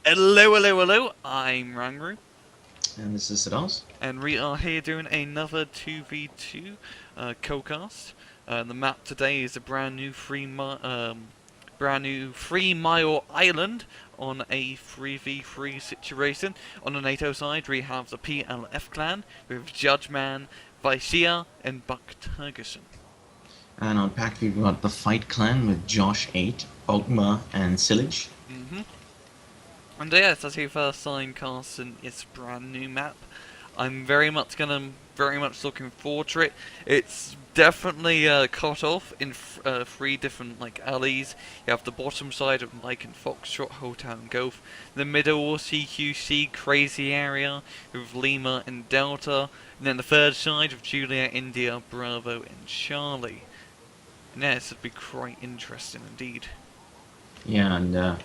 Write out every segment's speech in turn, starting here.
Hello, hello, hello, I'm Rangroo, And this is Sdauz. and we are here doing another 2v2 co-cast. The map today is a brand new 3 mile island on a 3v3 situation. On the Nato side, we have the PLF clan with Judgema, Vicea, and Turgidson. And on Pact we've got the Fight Clan with Josh 8, Ogma, and Sillage. And yes, as your first time casting its brand new map, I'm very much looking forward to it. It's definitely cut off in 3 different alleys. You have the bottom side of Mike and Foxtrot, Hotel and Golf, the middle CQC crazy area with Lima and Delta, and then the third side of Juliet, India, Bravo and Charlie. And yes, it'd be quite interesting indeed. Yeah, and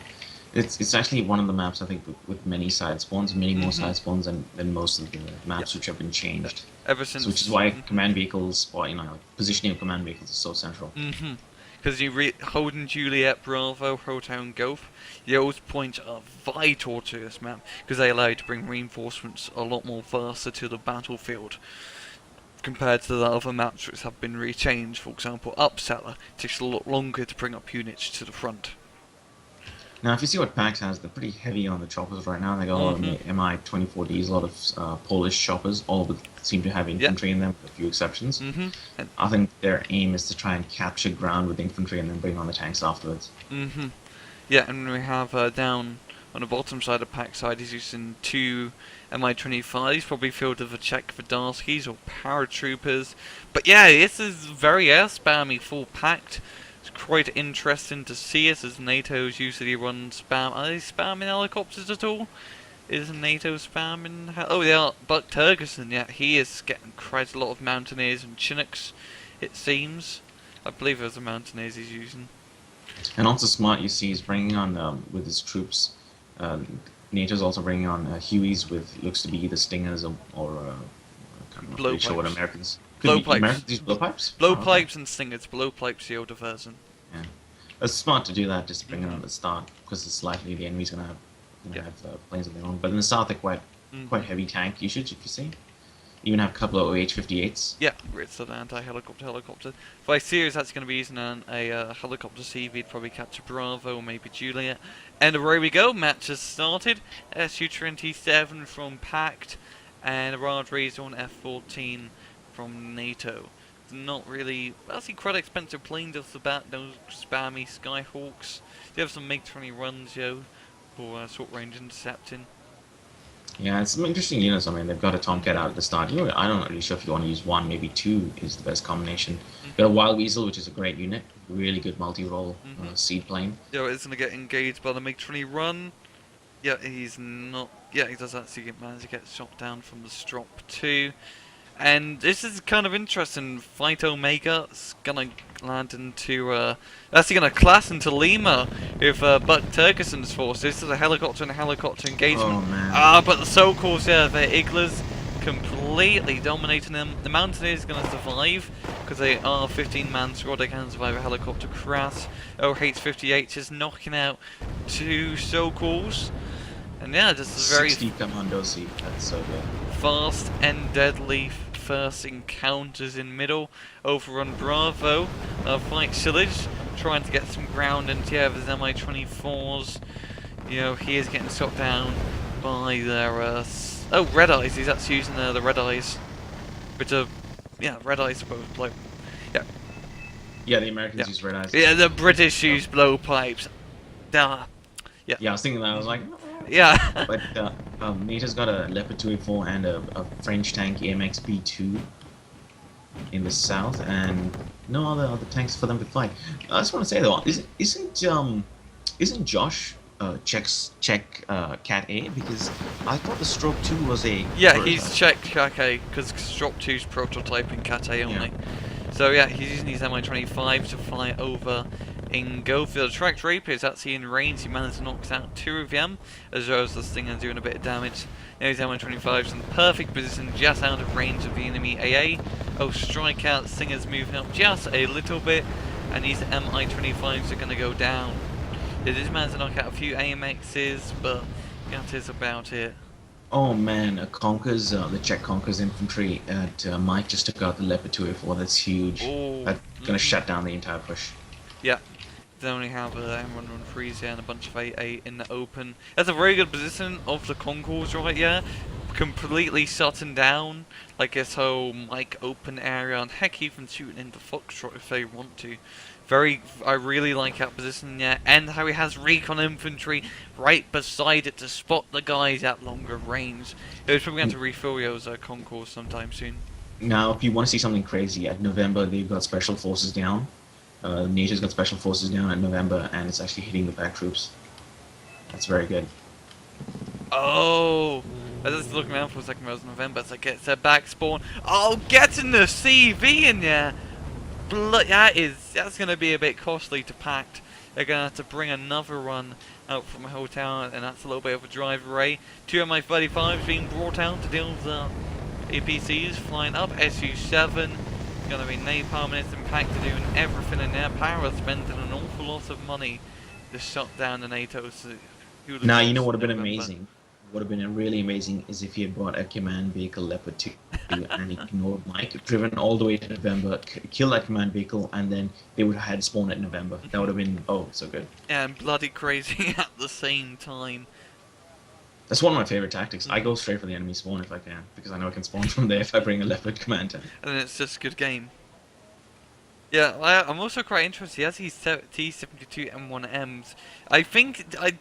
it's actually one of the maps I think with many side spawns, many more side spawns than most of the maps which have been changed. Ever since, which is why command vehicles, or positioning of command vehicles is so central. Because holding Juliet, Bravo, Hotel and Golf, those points are vital to this map because they allow you to bring reinforcements a lot more faster to the battlefield compared to the other maps which have been rechanged. For example, Upseller takes a lot longer to bring up units to the front. Now, if you see what Pact has, they're pretty heavy on the choppers right now. They got a lot of Mi-24Ds, a lot of Polish choppers, all but seem to have infantry in them, with a few exceptions. And I think their aim is to try and capture ground with infantry and then bring on the tanks afterwards. Yeah, and we have down on the bottom side of Pact side, he's using 2 Mi-25s, probably filled with the Czech Vodarskis or paratroopers. But yeah, this is very air spammy for Pact. It's quite interesting to see it, as NATO's usually run spam. Are they spamming helicopters at all? Is NATO spamming? Oh, they are. But Turgidson, yeah, he is getting quite a lot of Mountaineers and Chinooks, it seems. I believe there's a Mountaineers he's using. And also smart, you see, he's bringing on, with his troops, NATO's also bringing on Hueys with, looks to be either Stingers or I'm not really sure what Americans... Blowpipes. Americans use blowpipes? Blowpipes and Stingers. Blowpipes the older version. Yeah. It's smart to do that, just to bring it on at the start, because it's likely the enemy's going to have planes of their own. But in the south, they're quite heavy tank usage, if you see. Even have a couple of OH-58s. Yeah, it's an anti-helicopter. Vicea is actually going to be using a helicopter CV to probably capture Bravo or maybe Juliet. And away we go, match has started. Su-27 from Pact and a Rad Razor on F-14 from NATO. Not really, actually quite expensive plane just about those spammy Skyhawks. You have some MiG-20 runs, for short-range intercepting. Yeah, it's some interesting units. I mean, they've got a Tomcat out at the start. I'm not really sure if you want to use 1, maybe 2 is the best combination. You've got a Wild Weasel, which is a great unit, really good multi-role seed plane. Yeah, it's going to get engaged by the MiG-20 run. Yeah, he's not. Yeah, he does actually manage to get shot down from the Strop 2. And this is kind of interesting. Fight Omega is gonna land into actually gonna clash into Lima with Turgidson's force. This is a helicopter and a helicopter engagement. Oh man. But the so-called their Iglas completely dominating them. The Mountaineers is gonna survive because they are 15-man squad. They can survive a helicopter crash. OH-58 is knocking out 2 so-calls. And yeah, just a very 60 commando seat. That's so good. Fast and deadly first encounters in middle. Over on Bravo, fight Sillage, trying to get some ground, and yeah, there's Mi-24s. He is getting shot down by their Red Eyes. He's actually using the Red Eyes, but Red Eyes both blow. Yeah, the Americans use Red Eyes. Yeah, the British use blowpipes. Yeah, I was thinking that. I was like, yeah. But NATO's got a Leopard 284 and a French tank AMX B2 in the south, and no other tanks for them to fight. I just want to say though, isn't Josh Czech Cat A? Because I thought the Stroke 2 was a... Yeah, he's Czech Cat A because Stroke 2's prototyping Cat A only. Yeah. So yeah, he's using these Mi-25 to fly over in Golf. The Tracked Rapier is actually in range. He managed to knock out 2 of them, as well as the Stinger doing a bit of damage. Now his Mi-25's in the perfect position, just out of range of the enemy AA. Oh, strike out. Stinger's moving up just a little bit, and these Mi-25s are going to go down. They did manage to knock out a few AMXs, but That is about it. Oh man, the Czech Conquers infantry at Mike just took out the Leopard 2A4. That's huge. Oh, That's gonna shut down the entire push. yeah. They only have M113s here and a bunch of 8-8 in the open. That's a very good position of the Concourse right here. Completely shutting down like this whole Mike open area, and heck, even shooting into Foxtrot if they want to. I really like that position there, and how he has recon infantry right beside it to spot the guys at longer range. He's probably going to refill those Concourse sometime soon. Now, if you want to see something crazy, at November they've got special forces down. NATO's got special forces down at November, and it's actually hitting the back troops. That's very good. Oh, I was just looking around for a second. It was November. It's like it's a back spawn. Oh, getting the CV in there. That's going to be a bit costly to Pact. They're going to have to bring another one out from a hotel, and that's a little bit of a drive away. 2 Mi-35s being brought out to deal with APCs flying up. Su-7 going to be napalming it, and Pact are doing everything in their power, spending an awful lot of money to shut down the NATO. Now, you know what would have been amazing? What would have been really amazing is if he had brought a command vehicle Leopard 2 and ignored Mike, driven all the way to November, killed that command vehicle, and then they would have had spawn at November. That would have been, oh, so good. Yeah, and bloody crazy at the same time. That's one of my favorite tactics. I go straight for the enemy spawn if I can, because I know I can spawn from there if I bring a Leopard command tank. And then it's just a good game. Yeah, I'm also quite interested. He has these T-72 M1Ms. I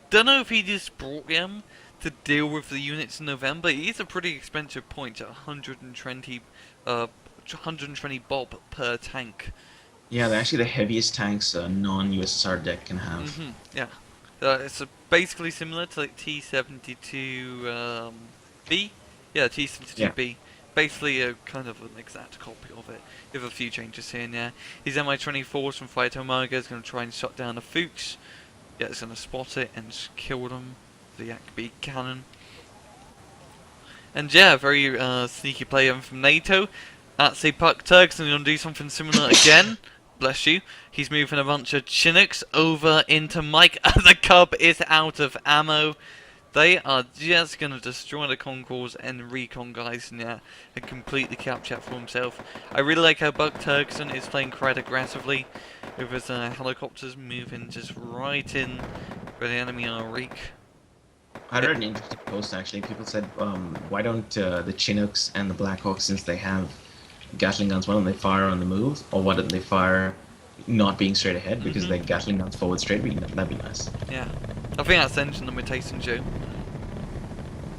don't know if he just brought them to deal with the units in November. It is a pretty expensive point at 120 bob per tank. Yeah, they're actually the heaviest tanks a non-USSR deck can have. Yeah, it's basically similar to like T-72 B. Yeah, T-72B. Yeah. Basically a kind of an exact copy of it, with a few changes here and there. His Mi-24s from Fight Omega is going to try and shut down the Fuchs. Yeah, it's going to spot it and kill them. The Yak-B cannon. And yeah, very sneaky play from NATO. That's a Pact Turgidson going to do something similar again. Bless you. He's moving a bunch of Chinooks over into Mike. The Cub is out of ammo. They are just going to destroy the Concourse and recon guys and completely capture it for himself. I really like how Pact Turgidson is playing quite aggressively with his helicopters moving just right in where the enemy are weak. I read an interesting post actually. People said, why don't the Chinooks and the Blackhawks, since they have Gatling guns, why don't they fire on the move? Or why don't they fire not being straight ahead? Because their Gatling guns forward straight, that'd be nice. Yeah. I think that's engine limitation, Joe.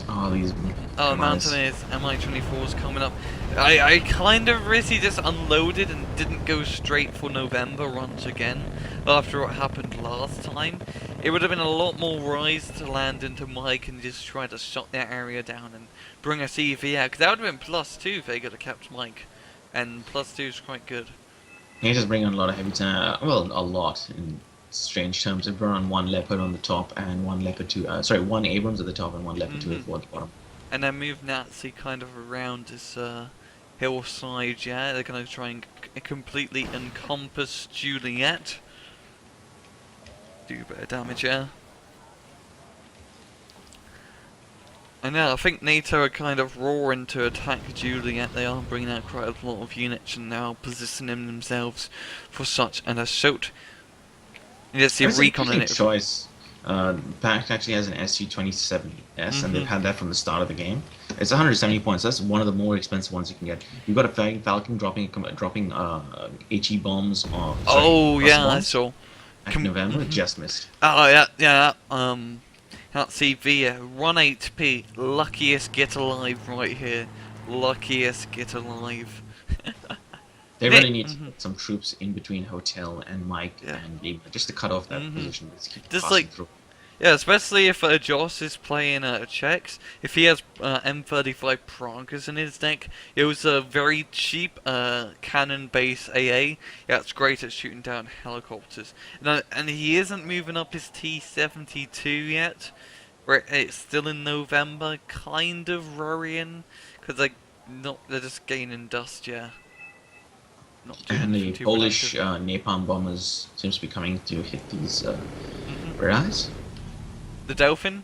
Oh, these... Oh, Mountaineers, Mi-24's coming up. I kind of really just unloaded and didn't go straight for November once again after what happened last time. It would have been a lot more wise to land into Mike and just try to shut that area down and bring a CV out, because that would have been +2 if they could have kept Mike, and +2 is quite good. He just bring on a lot of heavy tank, well, a lot in strange terms. They brought on one Leopard on the top and one Leopard 2, one Abrams at the top and one Leopard 2 at the bottom. And then move Nazi kind of around this hillside, yeah? They're going to try and completely encompass Juliet. Do a bit of damage, yeah? And yeah, I think NATO are kind of roaring to attack Juliet. They are bringing out quite a lot of units and now positioning themselves for such an assault. You just see recon in it. Choice. Pact actually has an SU-27S, and they've had that from the start of the game. It's 170 points. That's one of the more expensive ones you can get. You've got a Falcon dropping HE bombs. I saw. Back in November, just missed. Oh yeah. Let's see, Vicea, 1HP, luckiest get alive right here. Luckiest get alive. They really need to put some troops in between Hotel and Mike and Lee, just to cut off that position. Just like, yeah, especially if Joss is playing Czechs. If he has M35 Prankers in his deck, it was a very cheap cannon base AA. Yeah, it's great at shooting down helicopters. And he isn't moving up his T-72 yet. It's still in November, kind of worrying, because they're just gaining dust, yeah. And the Polish napalm bombers seems to be coming to hit these. Where are these? The Delphin?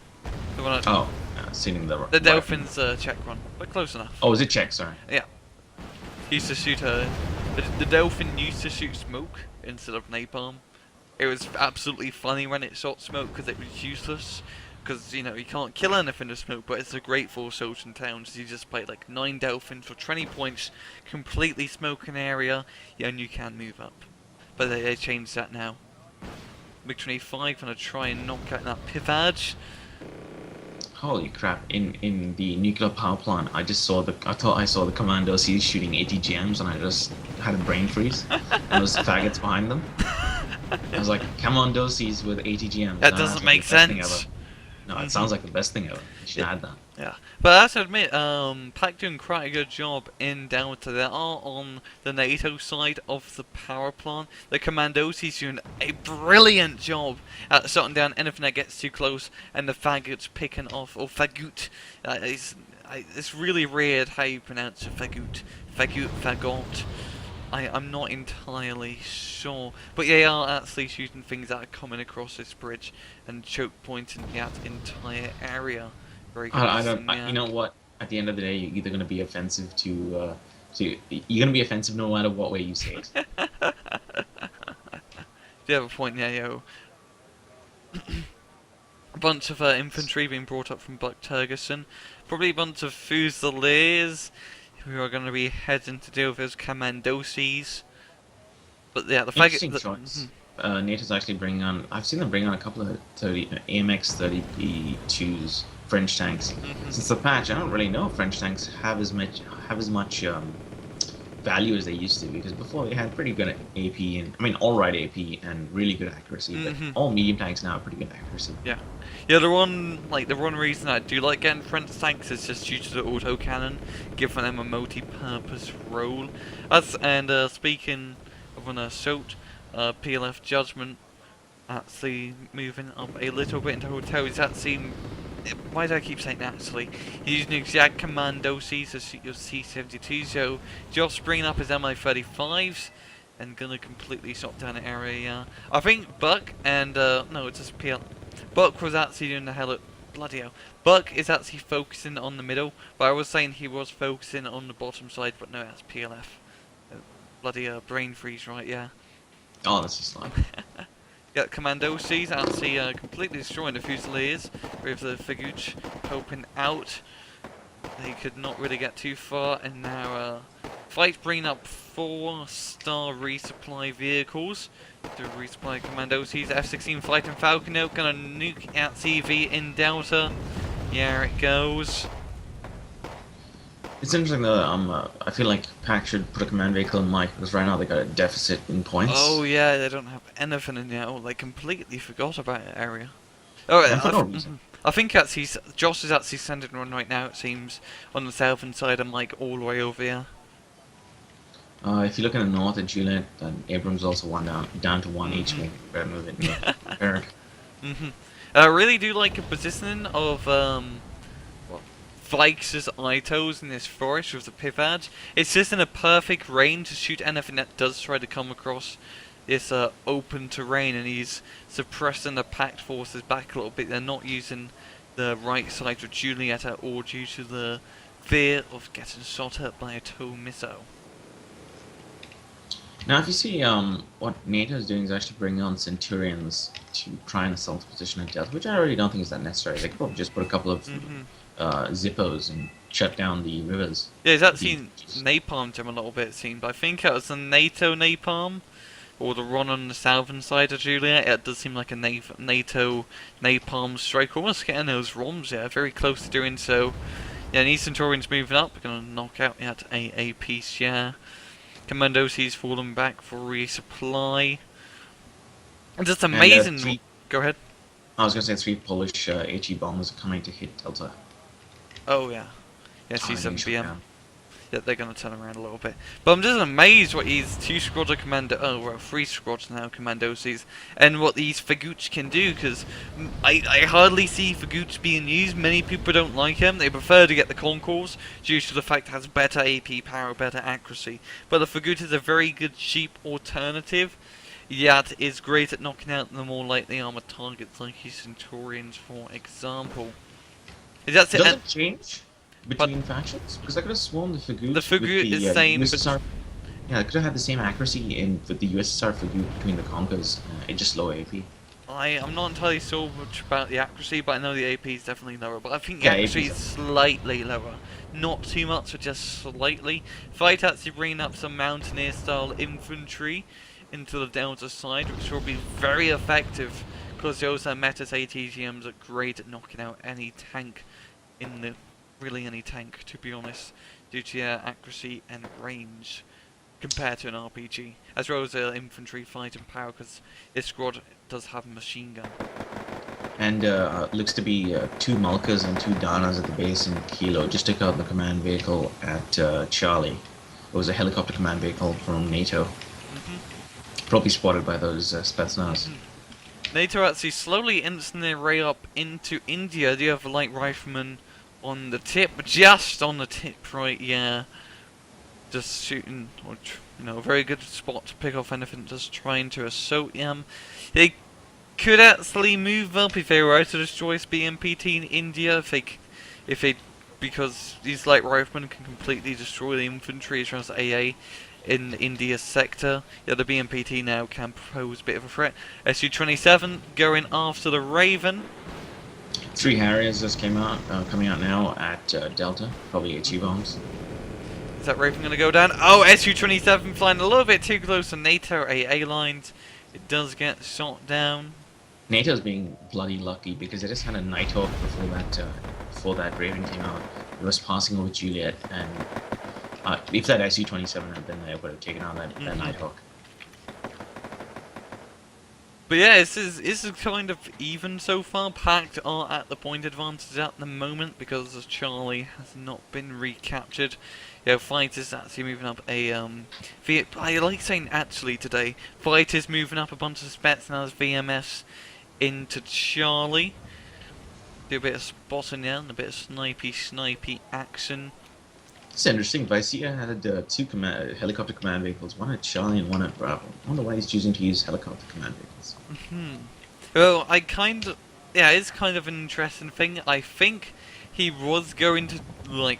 The one Oh, sitting the the Delphin's check run, but close enough. Oh, is it check? Sorry. Yeah. He used to shoot the Delphin used to shoot smoke instead of napalm. It was absolutely funny when it shot smoke because it was useless. Because, you know, you can't kill anything with smoke, but it's a great for assault in towns. You just play like 9 Delphins for 20 points, completely smoke an area, and you can move up. But they changed that now. MiG-25 gonna try and knock out that pivage. Holy crap! In the nuclear power plant, I thought I saw the commandos. He's shooting ATGMs, and I just had a brain freeze. And those faggots behind them. I was like, come on, dosies with ATGMs. That doesn't make sense. No, it sounds like the best thing ever. You should add that. Yeah, but I have to admit, Pact doing quite a good job in Delta. They are on the NATO side of the power plant. The Commandos is doing a brilliant job at shutting down anything that gets too close, and the faggots picking off, or fagoot. It's really weird how you pronounce it, fagoot. Fagoot, fagot. I'm not entirely sure, but they are actually shooting things that are coming across this bridge and choke pointing that entire area. Very good. You know what? At the end of the day, you're either going to be offensive you're going to be offensive no matter what way you say it. You have a point, yeah, yo. A bunch of infantry being brought up from Buck Turgidson. Probably a bunch of Fusiliers who are going to be heading to deal with those Commandoses. But yeah, the Interesting choice. NATO's actually bringing on. I've seen them bring on a couple of AMX 30B2s, French tanks. Since the patch, I don't really know if French tanks have as much value as they used to, because before they had pretty good AP and all right AP and really good accuracy. But all medium tanks now have pretty good accuracy. Yeah. Yeah, the one reason I do like getting French tanks is just due to the autocannon, giving them a multi-purpose role. Speaking of an assault, PLF Judgment actually moving up a little bit into hotel. He's actually, why do I keep saying actually? He's using exact Commandoses as your C-72, so just bringing up his Mi-35s and gonna completely shut down the area. I think Buck and no, it's just PLF. Buck was actually doing the hell at bloody hell. Buck is actually focusing on the middle, but I was saying he was focusing on the bottom side, but no, that's PLF. Bloody brain freeze, right? Yeah. Oh, that's just like. Got Commandoses actually completely destroying the Fusiliers with the Faguch helping out. They could not really get too far, and now Fight bringing up 4-star resupply vehicles to resupply Commandoses. F-16 Fighting Falcon now gonna nuke out CV in Delta. Yeah, it goes. It's interesting though. I feel like Pact should put a command vehicle in Mike, because right now they got a deficit in points. Oh yeah, they don't have anything in there. Oh, they completely forgot about that area. Oh, I think actually Josh is actually sending one right now. It seems on the southern side and Mike all the way over here. If you look in the north at Juliet, Abrams also down to 1 each. Maybe better move it. Eric. I really do like the positioning of Vikes' Itos in this forest with the pivot. It's just in a perfect range to shoot anything that does try to come across this open terrain, and he's suppressing the Pact forces back a little bit. They're not using the right side of Juliet at all due to the fear of getting shot at by a tow missile. Now, if you see what NATO is doing is actually bringing on Centurions to try and assault the position at Delta, which I really don't think is that necessary. They could probably just put a couple of Zippos and shut down the rivers. Yeah, he's actually napalmed him a little bit, it seemed. I think it was a NATO napalm, or the one on the southern side of Juliet. It does seem like a NATO napalm strike. Almost getting those ROMs, yeah, very close to doing so. Yeah, and Centurions moving up. We're going to knock out at a piece, yeah. Commandoses falling back for resupply. And just amazing. And, go ahead. I was going to say 3 Polish HE bombers are coming to hit Delta. Oh, yeah. Yeah, C7BM. Yeah, they're going to turn around a little bit. But I'm just amazed what these 2 squads of oh, well, 3 squads now, Commandoses, and what these Faguch can do, because I hardly see Faguch being used. Many people don't like him. They prefer to get the Concours due to the fact it has better AP power, better accuracy. But the Faguch is a very good, cheap alternative. Yet is great at knocking out the more lightly armored targets like his Centurions, for example. That's it. Does it change between factions? Because I could have sworn the Fagut The with Fugu is the same, but USSR. Yeah, I could have had the same accuracy in with the USSR Fagut between the Conkers. It's just low AP. I'm not entirely sure much about the accuracy, but I know the AP is definitely lower. But I think the Yeah, accuracy AP's is slightly lower. Not too much, but just slightly. If I'd actually bring up some Mountaineer-style infantry into the Delta side, which will be very effective, because those Metis ATGMs are great at knocking out any tank in the... really any tank, to be honest, due to their accuracy and range compared to an RPG, as well as infantry fighting power, because this squad does have a machine gun. And looks to be 2 Malkas and 2 Danas at the base in Kilo. Just took out the command vehicle at Charlie. It was a helicopter command vehicle from NATO. Probably spotted by those Spetsnaz. NATO actually slowly inching their way up into India. Do you have a light rifleman on the tip? Just on the tip, right? Yeah. Just shooting, or a very good spot to pick off anything, just trying to assault him. They could actually move up if they were to destroy BMPT in India, if they, because these light riflemen can completely destroy the infantry as well as AA in India's sector. Yeah, the BMPT now can pose a bit of a threat. Su-27 going after the Raven. 3 Harriers just came out, coming out now at Delta. Probably HE bombs. Is that Raven going to go down? Oh, Su-27 flying a little bit too close to NATO AA lines. It does get shot down. NATO's being bloody lucky because they just had a Nighthawk before that Raven came out. It was passing over Juliet, and if that Su-27 had been there, it would have taken out that Nighthawk. But yeah, this is kind of even so far. Pact are at the point advantage at the moment because Charlie has not been recaptured. Fighters actually moving up a I like saying actually today. Fighters moving up a bunch of Spetsnaz VMS into Charlie. Do a bit of spotting there and a bit of snipey action. It's interesting. Vicea had 2 helicopter command vehicles, one at Charlie and one at Bravo. I wonder why he's choosing to use helicopter command vehicles. Well, it's kind of an interesting thing. I think he was going to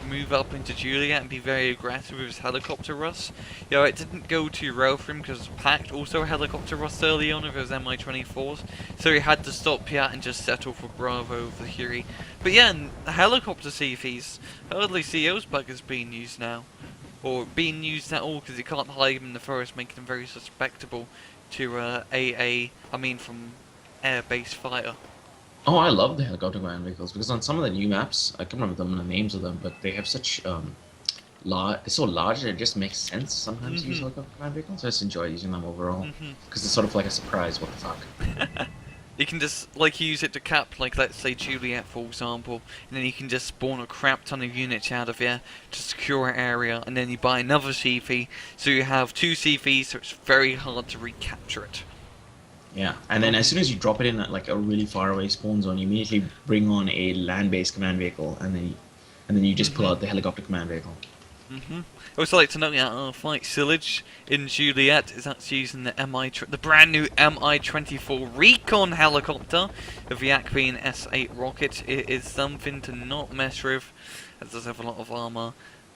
move up into Juliet and be very aggressive with his helicopter rust. It didn't go too well for him because Pact also helicopter rust early on with his Mi-24s, so he had to stop here and just settle for Bravo over Huey. But yeah, helicopter CVs, hardly see those buggers being used now, or being used at all, because you can't hide them in the forest, making them very susceptible to from air-based fire. Oh, I love the helicopter command vehicles because on some of the new maps, I can't remember the names of them, but they have such it's so large that it just makes sense sometimes to use helicopter command vehicles. I just enjoy using them overall because it's sort of like a surprise. What the fuck? You can just use it to cap, let's say Juliet for example, and then you can just spawn a crap ton of units out of here to secure an area, and then you buy another CV, so you have 2 CVs, so it's very hard to recapture it. Yeah, and then as soon as you drop it in at a really far away spawn zone, you immediately bring on a land-based command vehicle, and then you just pull out the helicopter command vehicle. I also like to note that our fight sillage in Juliet is actually using the brand new Mi-24 Recon helicopter, the Vicea being S8 rocket. It is something to not mess with. It does have a lot of armor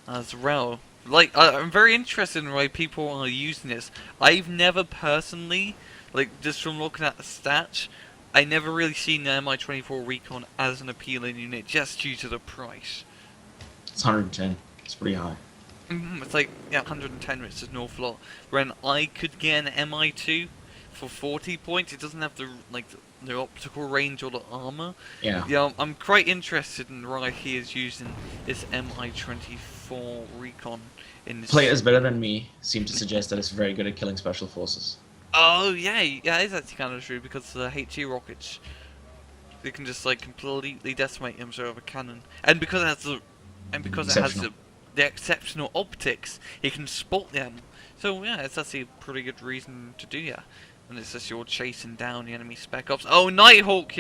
as well. I'm very interested in why people are using this. I've never personally, just from looking at the stats, I never really seen the Mi-24 Recon as an appealing unit just due to the price. It's 110. It's pretty high. It's 110, which is an awful lot. When I could get an Mi-2 for 40 points, it doesn't have the optical range or the armor. Yeah. I'm quite interested in why he is using this Mi-24 Recon in this. Players better than me seem to suggest that it's very good at killing special forces. Oh yeah, it's actually kind of true because the HE rockets, they can just completely decimate him with a cannon, and because it has the exceptional optics, he can spot them. So yeah, it's actually a pretty good reason to do that. And it's just you're chasing down the enemy spec ops. Oh, Nighthawk,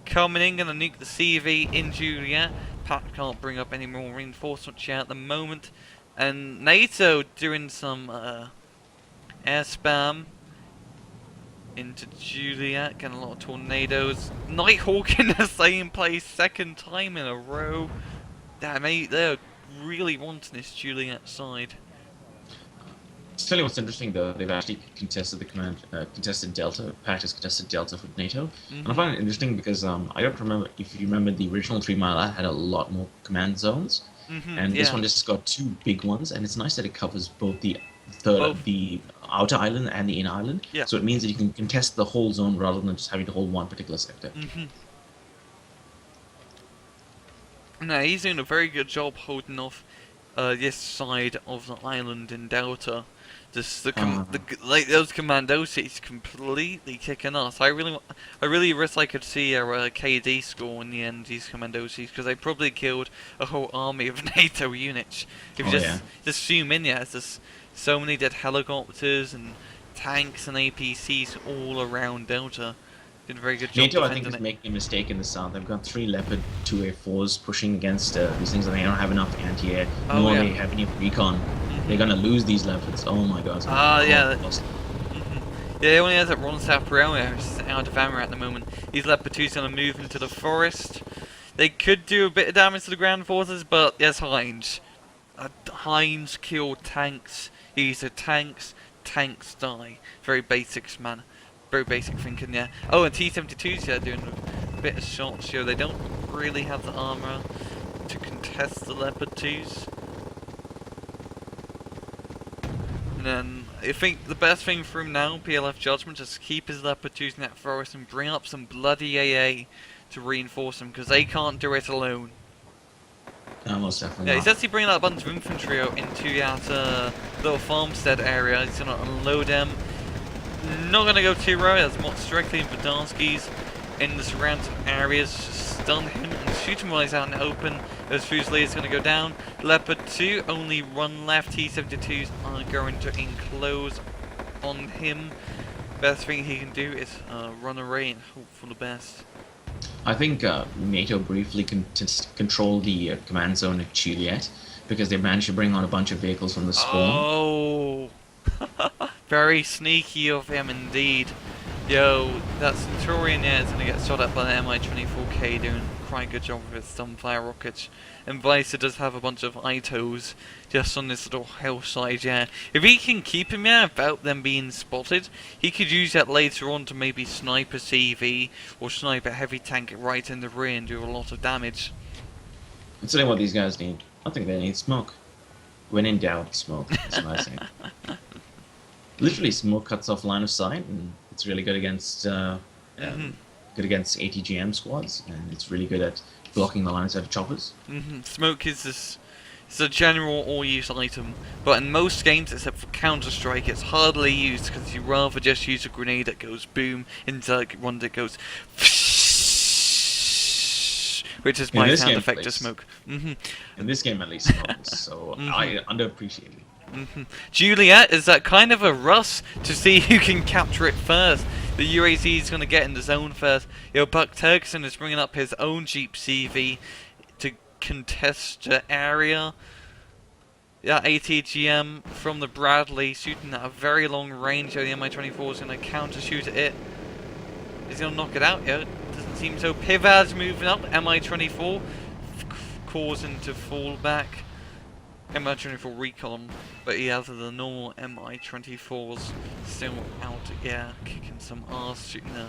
coming in, gonna nuke the CV in Juliet. Pact can't bring up any more reinforcements yet at the moment, and NATO doing some air spam. into Juliet, getting a lot of tornadoes. Nighthawk in the same place, second time in a row. Damn, they're really wanting this Juliet side. To tell you what's interesting though, they've actually contested the contested Delta. Pact has contested Delta with NATO, and I find it interesting because I don't remember if you remember the original 3 Mile had a lot more command zones, and this one just got 2 big ones, and it's nice that it covers both the outer island and the inner island. Yeah. So it means that you can contest the whole zone rather than just having to hold one particular sector. No, he's doing a very good job holding off this side of the island in Delta. Just like those commando seats completely kicking ass. I really wish I could see a KD score in the end. These commando seats, because they probably killed a whole army of NATO units. If you just zoom in, it's just so many dead helicopters and tanks and APCs all around Delta. Did a very good job. NATO, I think, is making a mistake in the south. They've got 3 Leopard 2A4s pushing against these things, and they don't have enough anti-air, nor they have any recon. They're gonna lose these Leopards. Oh my god. Yeah, he only has that one Saparello, which is out of ammo at the moment. These Leopard 2's gonna move into the forest. They could do a bit of damage to the ground forces, but there's Heinz. Heinz killed tanks. These are tanks. Tanks die. Very basics, man. Very basic thinking, yeah. Oh, and T-72's doing a bit of shots here. They don't really have the armor to contest the Leopard 2's. And then, I think the best thing for him now, PLF Judgment, is to keep his Leopard 2's in that forest and bring up some bloody AA to reinforce them, because they can't do it alone. No, most definitely Yeah, not. he's actually bringing out a bunch of infantry into that little farmstead area. He's going to unload them. Not going to go too low, as more strictly in Verdanski's in the surrounding areas. Just stun him and shoot him while he's out in the open. Those Fusiliers going to go down. Leopard 2, only one left. T-72s are going to enclose on him. Best thing he can do is run away and hope for the best. I think NATO briefly controlled the command zone at Juliet, because they managed to bring on a bunch of vehicles from the spawn. Oh! Very sneaky of him indeed. Yo, that Centurion is going to get shot at by the Mi-24K, doing quite a good job with its Sunfire rockets. And Vicea does have a bunch of ITOs just on this little hillside, yeah. If he can keep him there without them being spotted, he could use that later on to maybe snipe a CV or snipe a heavy tank right in the rear and do a lot of damage. I'm telling you what these guys need. I think they need smoke. When in doubt, smoke. That's what I say. Literally, smoke cuts off line of sight, and it's really good against good against ATGM squads, and it's really good at blocking the line of sight of choppers. Smoke is this. It's a general all-use item, but in most games, except for Counter-Strike, it's hardly used because you rather just use a grenade that goes boom into one that goes, which is my sound effect to smoke. In this game, at least, smokes, so I underappreciate it. Juliet is that kind of a rush to see who can capture it first. The UAZ is going to get in the zone first. Buck Turgidson is bringing up his own Jeep CV to contest the area. Yeah, ATGM from the Bradley shooting at a very long range. The Mi-24 is going to counter shoot at it. He's going to knock it out. Yeah, doesn't seem so. Pivad's moving up. Mi-24 causing to fall back. Mi-24 recon, but he has the normal Mi-24s still out, yeah, kicking some ass, shooting the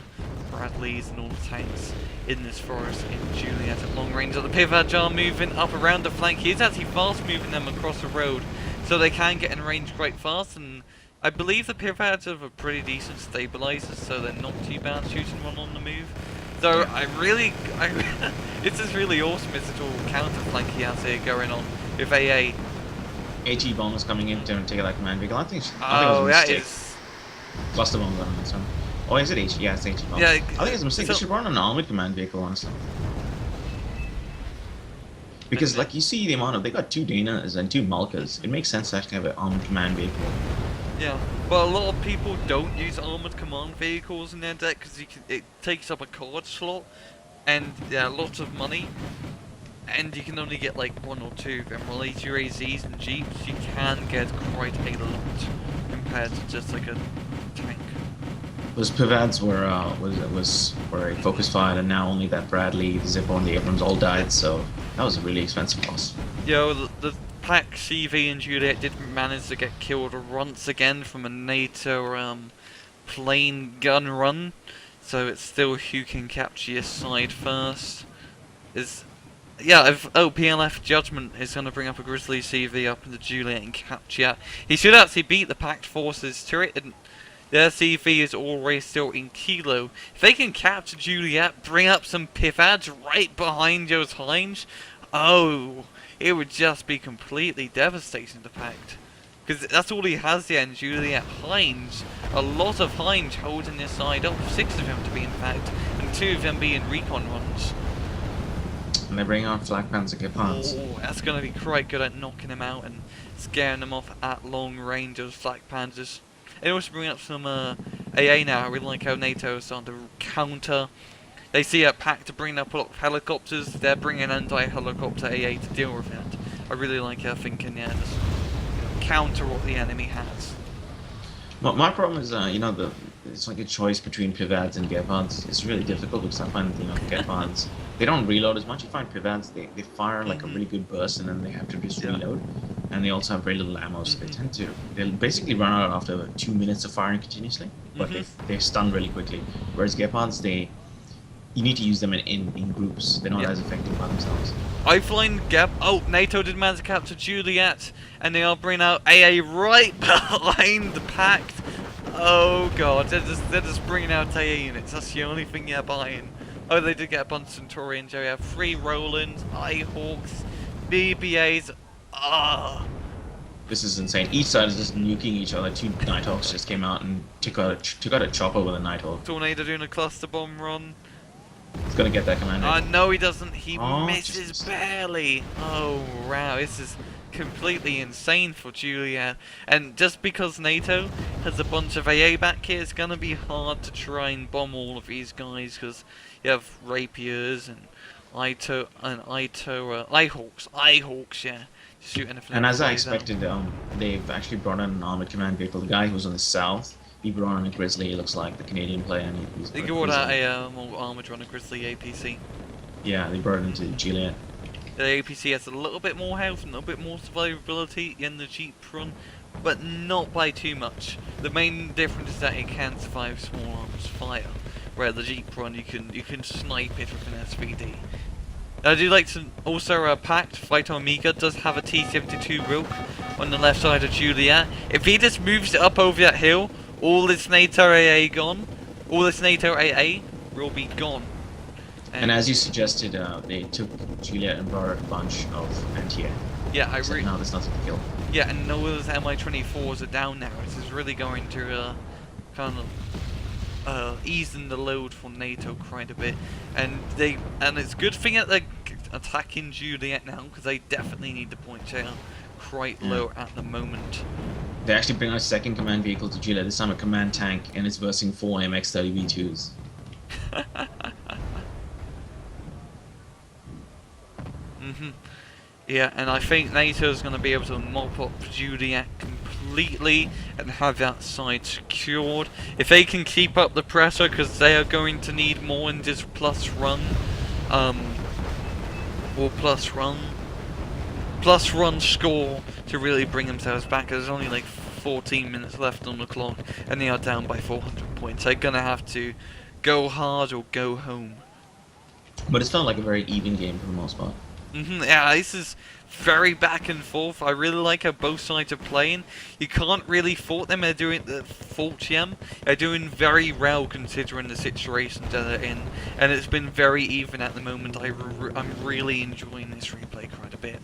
Bradleys and all the tanks in this forest in Juliet at long range. The Pivad are moving up around the flank. He's actually fast moving them across the road, so they can get in range quite fast, and I believe the Pivads have a pretty decent stabilizer, so they're not too bad shooting one on the move. So it's just really awesome, this little counter flank he has here going on with AA. AT bomb is coming in to take that command vehicle. I think it was a that mistake. is. Cluster bomb on this one. Oh, is it AT? Yeah, it's AT bomb. Yeah, I think it's a mistake. They should run an armored command vehicle, honestly. Because, like, you see the amount of... They got 2 Danas and 2 Malkas. It makes sense to actually have an armored command vehicle. Yeah, but a lot of people don't use armored command vehicles in their deck because it takes up a card slot and lots of money. And you can only get like 1 or 2 of them. While these UAZs and Jeeps, you can get quite a lot compared to just like a tank. Those pivads were a focus fire, and now only that Bradley, the Zippo, and the Abrams all died. So that was a really expensive loss. Yo, the Pact, CV, and Juliet did manage to get killed once again from a NATO plane gun run. So it's still who can capture your side first. PLF Judgment is going to bring up a Grizzly CV up into Juliet and capture. He should actually beat the Pact forces to it. And their CV is always still in Kilo. If they can capture Juliet, bring up some pivads right behind those Hinds, oh, it would just be completely devastating to Pact. Because that's all he has there in Juliet. Hinds, a lot of Hinds holding this side up. 6 of them to be in fact, and 2 of them being recon runs. And they bring out Flak Panzer Gephards. Oh, that's going to be quite good at knocking them out and scaring them off at long range, those Flak Panzers. They also bring up some AA now. I really like how NATO is starting to counter. They see a Pact to bring up a lot of helicopters. They're bringing anti-helicopter AA to deal with it. I really like her thinking, yeah, just counter what the enemy has. My problem is, it's like a choice between pivads and Gephards. It's really difficult because I find, Gephards, they don't reload as much. You find pivads, they fire like a really good burst and then they have to just reload. And they also have very little ammo, so they'll basically run out after 2 minutes of firing continuously, but they're stunned really quickly. Whereas Gephards, you need to use them in groups. They're not as effective by themselves. I find NATO did manage to capture Juliet, and they are bringing out AA right behind the Pact. Oh god, they're just bringing out AA units. That's the only thing they're buying. Oh, they did get a bunch of Centurions. They have 3 Rolands, Ihawks, BBAs. Ah. This is insane. Each side is just nuking each other. 2 Nighthawks just came out and took out a chopper with a Nighthawk. Tornado doing a cluster bomb run. He's gonna get that commander. No, he doesn't. He misses just barely. Oh, wow. This is completely insane for Juliet. And just because NATO has a bunch of AA back here, it's gonna be hard to try and bomb all of these guys because you have Rapiers and Ihawks, yeah. Shooting and as I expected, they've actually brought in an armored command vehicle. The guy who was on the south, he brought on a Grizzly. He looks like the Canadian player. And they brought out a more armored runner Grizzly APC. Yeah, they brought it into Juliet. The APC has a little bit more health and a little bit more survivability in the Jeep run, but not by too much. The main difference is that it can survive small arms fire, where the Jeep run you can snipe it with an SVD. I do like to also Pact Fighter Omega does have a T-72 Rook on the left side of Juliet. If he just moves it up over that hill, all this NATO AA gone. All this NATO AA will be gone. And as you suggested, they took Juliet and brought a bunch of anti-air. Yeah, now there's nothing to kill. Yeah, and all those Mi-24s are down now. This is really going to kind of easing the load for NATO quite a bit, and it's a good thing that they're attacking Juliet now because they definitely need the points out quite low at the moment. They actually bring out a second command vehicle to Juliet, this time a command tank, and it's versing 4 MX-30 V2s. Yeah, and I think NATO's going to be able to mop up Juliet completely and have that side secured. If they can keep up the pressure, because they are going to need more in this plus run score to really bring themselves back. There's only like 14 minutes left on the clock, and they are down by 400 points. They're going to have to go hard or go home. But it's felt like a very even game for the most part. Yeah, this is very back and forth. I really like how both sides are playing. You can't really fault them. They're doing They're doing very well considering the situations that they're in, and it's been very even at the moment. I'm really enjoying this replay quite a bit.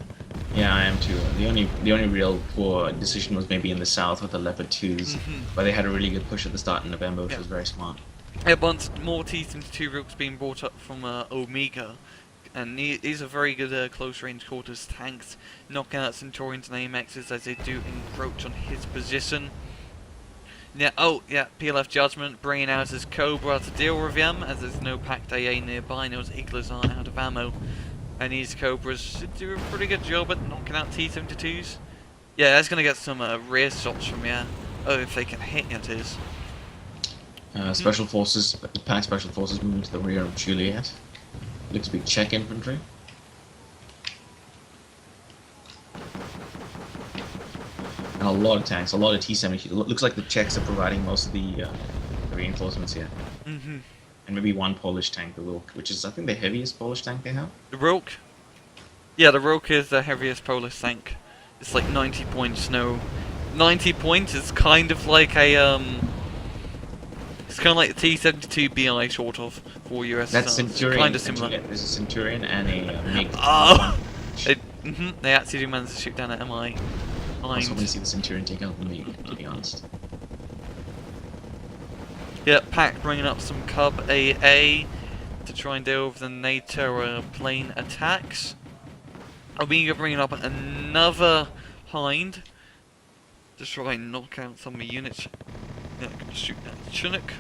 Yeah, I am too. The only real poor decision was maybe in the south with the Leopard 2s, but they had a really good push at the start in November, which was very smart. A bunch more T-72 Rooks being brought up from Omega. And these are very good close-range quarters tanks, knocking out Centurions and AMXs as they do encroach on his position. Yeah, PLF Judgment bringing out his Cobra to deal with them, as there's no Pact AA nearby, and those Iglas aren't out of ammo. And these Cobras should do a pretty good job at knocking out T-72s. Yeah, that's going to get some rear shots from here. Oh, if they can hit it is. Special forces, the Pact special forces moving to the rear of Juliet. Looks to be Czech infantry. And a lot of tanks, a lot of T-72. Looks like the Czechs are providing most of the reinforcements here. Mm-hmm. And maybe one Polish tank, the Wilk, which is, I think, the heaviest Polish tank they have. The Rook? Yeah, the Rook is the heaviest Polish tank. It's like 90 points, no. 90 points is kind of like a, it's kind of like the T-72 BI, sort of, for US. That's Centurion. Kind of similar. There's a Centurion and a MiG. Oh! They actually do manage to shoot down at MI. I was hoping to see the Centurion take out the MiG, to be honest. Yeah, Pact bringing up some Cub AA to try and deal with the NATO plane attacks. Omega bringing up another Hind to try and knock out some of the units. Yeah, gonna shoot that Chinook.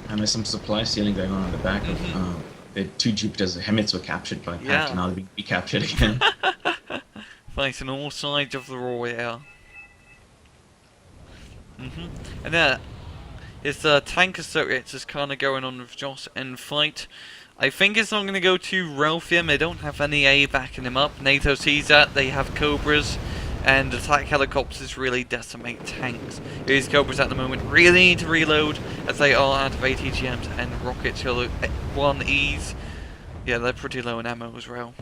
And there's some supply stealing going on in the back of the two Jupiters. The Hemets were captured by Pact, and now they're being recaptured again. Fighting all sides of the raw air. And there, it's tank associates just kind of going on with Joss and fight. I think it's not going to go too Ralphian. They don't have any A backing him up. NATO sees that. They have Cobras. And attack helicopters really decimate tanks. These Cobras at the moment really need to reload as they are out of ATGMs and rockets. 1Es. Yeah, they're pretty low in ammo as well.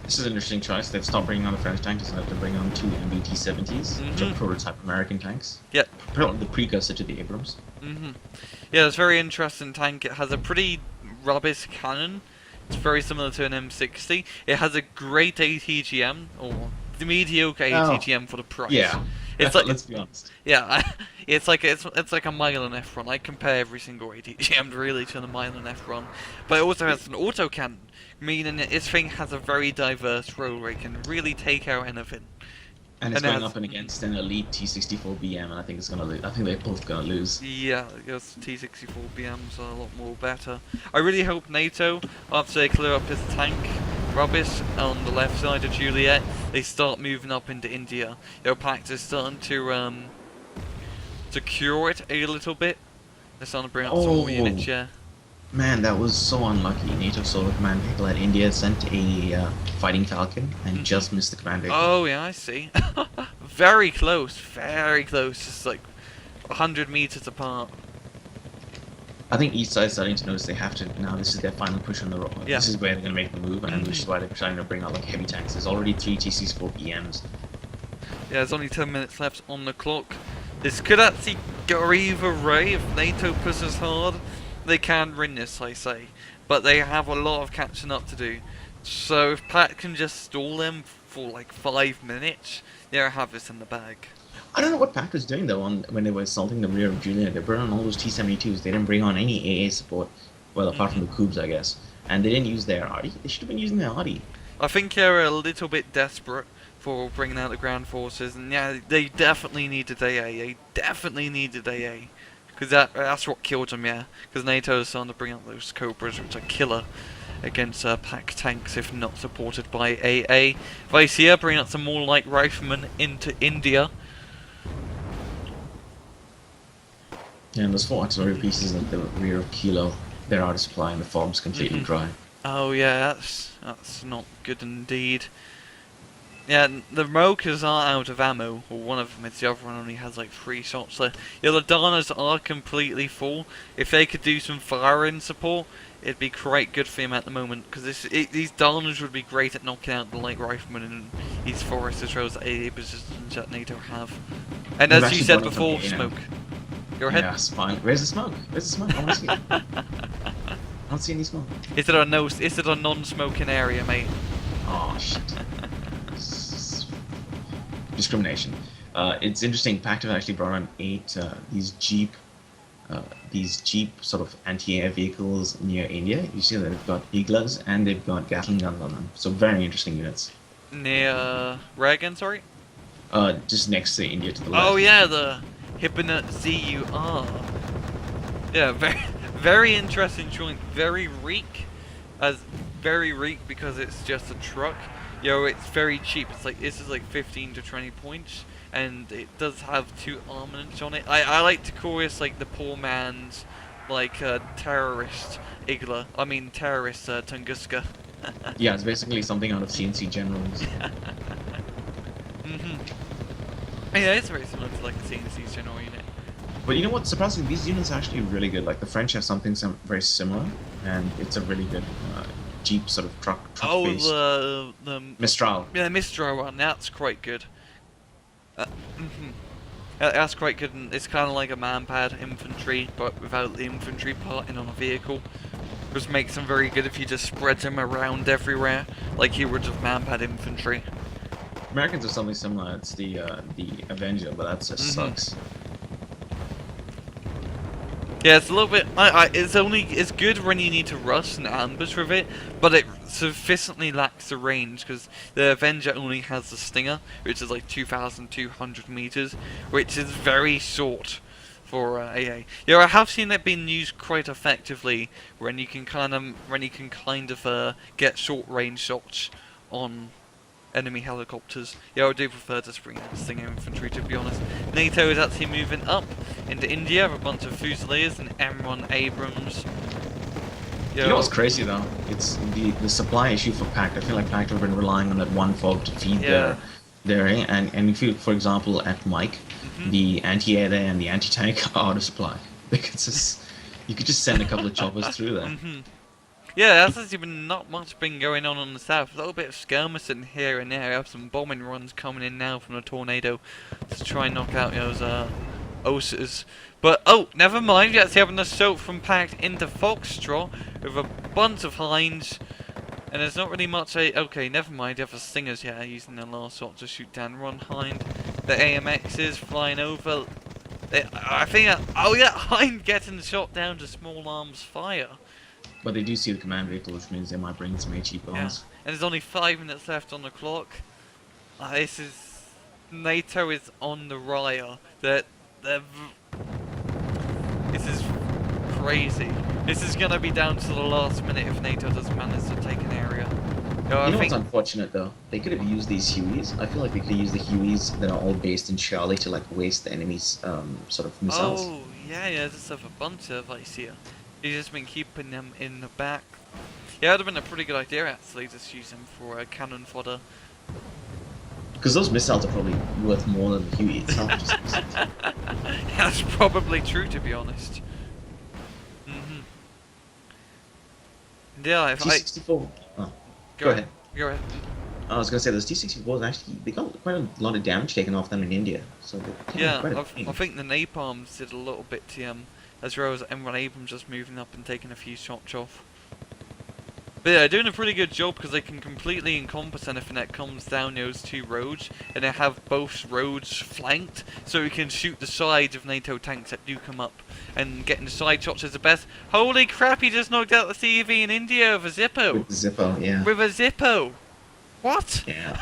This is an interesting choice. They've stopped bringing on the French tanks and have to bring on two MBT-70s, which are prototype American tanks. Yep. Probably the precursor to the Abrams. Yeah, it's a very interesting tank. It has a pretty rubbish cannon. It's very similar to an M60. It has a great ATGM, or the mediocre ATGM for the price. Yeah. It's like, let's be honest. Yeah, it's like a mile and F run. I compare every single ATGM really to the mile and F run, but it also has an autocannon, meaning this thing has a very diverse roll rate, can really take out anything. And it's going up and against an elite T-64BM, and I think it's gonna lose. I think they're both gonna lose. Yeah, because T-64BMs are a lot more better. I really hope NATO, after they clear up this tank rubbish on the left side of Juliet, they start moving up into India. Their Pact is starting to cure it a little bit. They're starting to bring up some more units, yeah. Man, that was so unlucky. NATO Solar Command Vehicle at India sent a Fighting Falcon and just missed the command vehicle. Oh, yeah, I see. Very close, just like 100 meters apart. I think each side's starting to notice they have to, now this is their final push on the road. Yeah. This is where they're going to make the move, and which is why they're trying to bring out like heavy tanks. There's already 3 T-64BMs. Yeah, there's only 10 minutes left on the clock. This could actually go either way. If NATO pushes hard, they can win this, I say. But they have a lot of catching up to do. So if Pact can just stall them for like 5 minutes, they'll have this in the bag. I don't know what Pact was doing though when they were assaulting the rear of Juliet. They brought on all those T-72s. They didn't bring on any AA support. Well, apart from the Coups, I guess. And they didn't use their Arty. They should have been using their Arty. I think they're a little bit desperate for bringing out the ground forces. And yeah, they definitely needed AA. They definitely needed AA. Because that's what killed them, yeah. Because NATO is starting to bring out those Cobras, which are killer against Pact tanks if not supported by AA. Vicea bringing out some more light riflemen into India. Yeah, and those 4 artillery pieces at the rear of Kilo, they're out of supply and the form's completely dry. Oh yeah, that's not good indeed. Yeah, the Mokers are out of ammo, or one of them is. The other one only has like 3 shots left. Yeah, the Danas are completely full. If they could do some firing support, it'd be quite good for him at the moment, because these Danas would be great at knocking out the light riflemen in these forests as well as AA positions that NATO have. And as you said before, smoke. Go ahead. Yeah, it's fine. Where's the smoke? Where's the smoke? I want to see it. I don't see any smoke. Is it a non-smoking area, mate? Oh shit. Discrimination. It's interesting. Pact have actually brought on 8 these Jeep sort of anti-air vehicles near India. You see that they've got Iglas and they've got Gatling guns on them. So very interesting units. Near Reagan, sorry? Just next to India to the left. Oh yeah, the Hypnot ZUR. Yeah, very interesting joint. Very reek because it's just a truck. it's very cheap. It's like, this is like 15 to 20 points, and it does have 2 armaments on it. I like to call this like the poor man's, like, terrorist Igla. I mean, terrorist Tunguska. Yeah, it's basically something out of CNC Generals. Yeah, it's very similar to like a CNC general unit. But you know what? Surprisingly, these units are actually really good. Like the French have something very similar, and it's a really good Jeep sort of truck based. The Mistral. Yeah, the Mistral one. That's quite good. That's quite good. And it's kind of like a man-pad infantry, but without the infantry part in on a vehicle. Which makes them very good if you just spread them around everywhere, like you would with man-pad infantry. Americans have something similar. It's the Avenger, but that just sucks. Yeah, it's a little bit. It's good when you need to rush and ambush with it, but it sufficiently lacks the range because the Avenger only has the Stinger, which is like 2,200 meters, which is very short for AA. Yeah, I have seen it being used quite effectively when you can kind of get short range shots on enemy helicopters. Yeah, I do prefer to bring out Stinger infantry, to be honest. NATO is actually moving up into India with a bunch of Fusiliers and M1 Abrams. You know what's crazy though? It's the supply issue for Pact. I feel like Pact have been relying on that one fog to feed their and if you, for example, at Mike, the anti-air there and the anti-tank are out of supply. Because you could just send a couple of choppers through there. Yeah, there's actually not much been going on the south. A little bit of skirmishing here and there. I have some bombing runs coming in now from the tornado to try and knock out those Osers. But oh, never mind. You actually have an assault from Pact into Foxtrot with a bunch of Hinds, and there's not really much. Okay, never mind. You have the Stingers here using their last shot to shoot down one Hind. The AMXs flying over. I think. Oh yeah, Hind getting shot down to small arms fire. But they do see the command vehicle, which means they might bring some HE bombs. Yeah. And there's only 5 minutes left on the clock. NATO is on the Raya. This is crazy. This is gonna be down to the last minute if NATO does manage to take an area. You know what's unfortunate though? They could have used these Hueys. I feel like they could use the Hueys that are all based in Charlie to like waste the enemy's sort of missiles. Oh yeah, just have a bunch of Vicea. He's just been keeping them in the back. Yeah, it would have been a pretty good idea actually, just use them for cannon fodder. Because those missiles are probably worth more than the Huey itself. That's probably true, to be honest. Yeah, if T-64. Go ahead. Go ahead. I was gonna say those T-64s actually they got quite a lot of damage taken off them in India. So yeah, I think the napalms did a little bit to them. As well as M1 Abrams just moving up and taking a few shots off. But yeah, doing a pretty good job because they can completely encompass anything that comes down those 2 roads. And they have both roads flanked, so we can shoot the sides of NATO tanks that do come up. And getting the side shots is the best. Holy crap, he just knocked out the CEV in India with a Zippo. With a Zippo, yeah. With a Zippo. What? Yeah.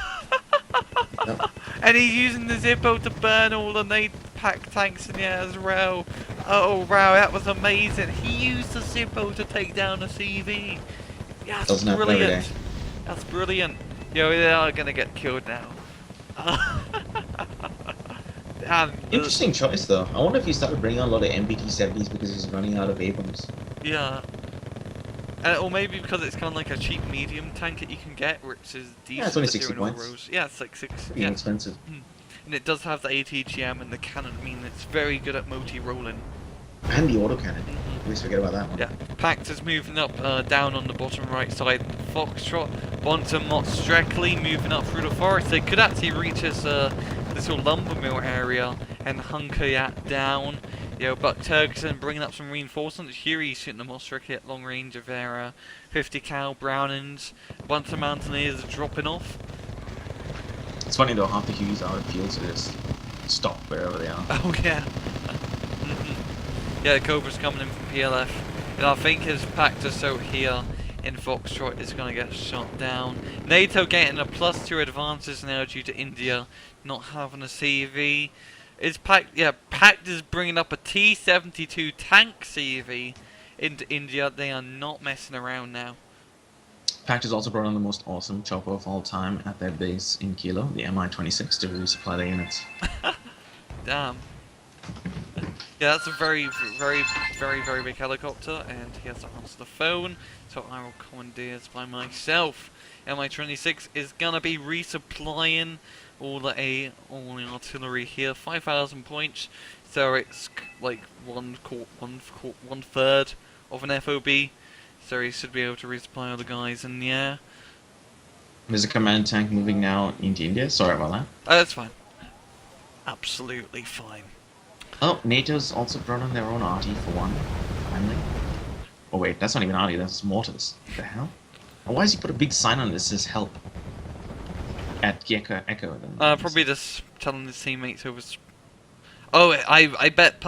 And he's using the Zippo to burn all the Pact tanks in there as well. Oh wow, that was amazing. He used the Zippo to take down the CV. Yeah, that's brilliant. That's brilliant. Yo, they are gonna get killed now. Interesting choice though. I wonder if he started bringing on a lot of MBT-70s because he's running out of Abrams. Yeah. Or maybe because it's kind of like a cheap medium tank that you can get, which is decent. Yeah, it's only 60 points. Rows. Yeah, it's like 6. Pretty inexpensive. And it does have the ATGM and the cannon. I mean, it's very good at multi-rolling. And the autocannon. Please forget about that one. Yeah. Pact is moving up down on the bottom right side. Foxtrot, Bonton, Mott, Streckley moving up through the forest. They could actually reach this little lumber mill area and hunker that down. But Turgidson bringing up some reinforcements. Huey shooting the Mossrick at long range of their 50 cal Brownings. A bunch of Mountaineers drropping off. It's funny though, half the Hueys out of field, so just stop wherever they are. Oh yeah. Yeah, the Cobra's coming in from PLF. And I think his Pact assault here in Foxtrot is going to get shot down. NATO getting a +2 advantage now due to India not having a CV. Is Pact? Yeah, Pact is bringing up a T-72 tank CV into India. They are not messing around now. Pact has also brought on the most awesome chopper of all time at their base in Kilo, the Mi-26, to resupply their units. Damn. Yeah, that's a very, very, very, very big helicopter, and he has to answer the phone, so I will commandeer by myself. Mi-26 is gonna be resupplying all the artillery here, 5,000 points, so it's like one third of an FOB, so he should be able to resupply all the guys in the air. There's a command tank moving now into India. Sorry about that. Oh, that's fine. Absolutely fine. Oh, NATO's also brought on their own arty for one, finally. Oh wait, that's not even arty, that's mortars. What the hell? And why has he put a big sign on this that says help? At Echo. Probably just telling his teammates who was... Oh, I bet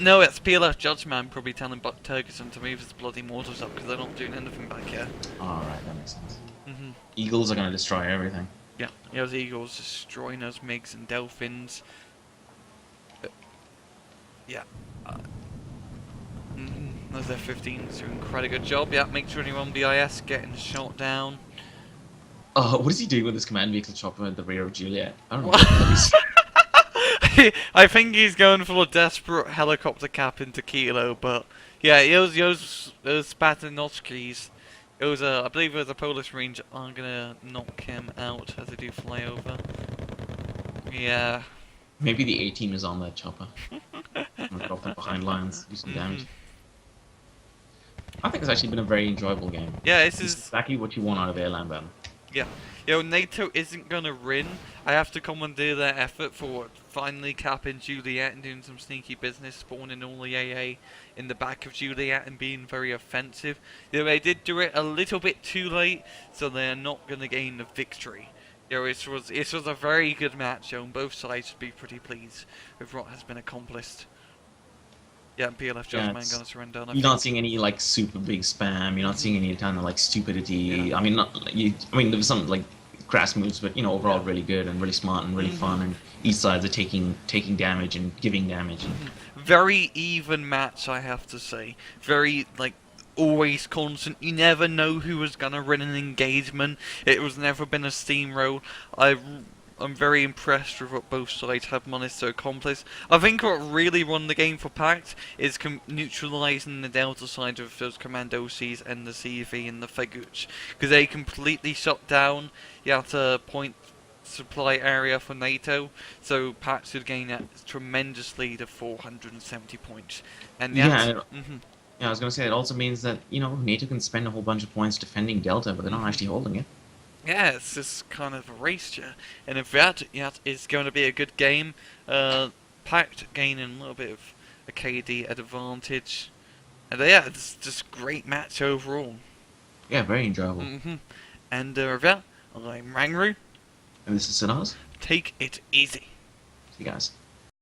no, it's PLF Judgema probably telling Turgidson to move his bloody mortars up because they're not doing anything back here. Alright, that makes sense. Mhm. Eagles are gonna destroy everything. Yeah, those eagles destroying those MiGs and Delphins. Yeah. Those F-15s doing quite a good job. Yeah, make sure anyone BIS getting shot down. Oh, what is he doing with this command vehicle chopper at the rear of Juliet? I don't know what that is. I think he's going for a desperate helicopter cap into Kilo, but yeah, those Spatanowskis, I believe it was a Polish range, are gonna knock him out as they do fly over. Yeah. Maybe the A-team is on that chopper. Drop them behind lines, do some damage. I think it's actually been a very enjoyable game. Yeah, It's exactly what you want out of Airland Battle. Yeah. Yo, NATO isn't gonna win. I have to commandeer their effort for finally capping Juliet and doing some sneaky business, spawning all the AA in the back of Juliet and being very offensive. You know, they did do it a little bit too late, so they're not gonna gain the victory. You know, it was a very good match, and both sides should be pretty pleased with what has been accomplished. Yeah, PLF Judgema gonna surrender. You're not seeing any like super big spam. You're not seeing any kind of like stupidity. Yeah. I mean, there was some like crass moves, but you know, overall really good and really smart and really fun. And each sides are taking damage and giving damage. Very even match, I have to say. Very like always constant. You never know who was gonna win an engagement. It was never been a steamroll. I'm very impressed with what both sides have managed to accomplish. I think what really won the game for Pact is neutralising the Delta side of those Commandosis and the CV and the Feguch, because they completely shut down the outer point supply area for NATO, so Pact should gain a tremendous lead of 470 points. And Yeah, I was going to say, it also means that, you know, NATO can spend a whole bunch of points defending Delta, but they're not actually holding it. Yeah, it's just kind of a race here. And if that is going to be a good game, Pact gaining a little bit of a KD advantage. And yeah, it's just great match overall. Yeah, very enjoyable. And with that, I'm Rangroo. And this is Sdauz. Take it easy. See you guys.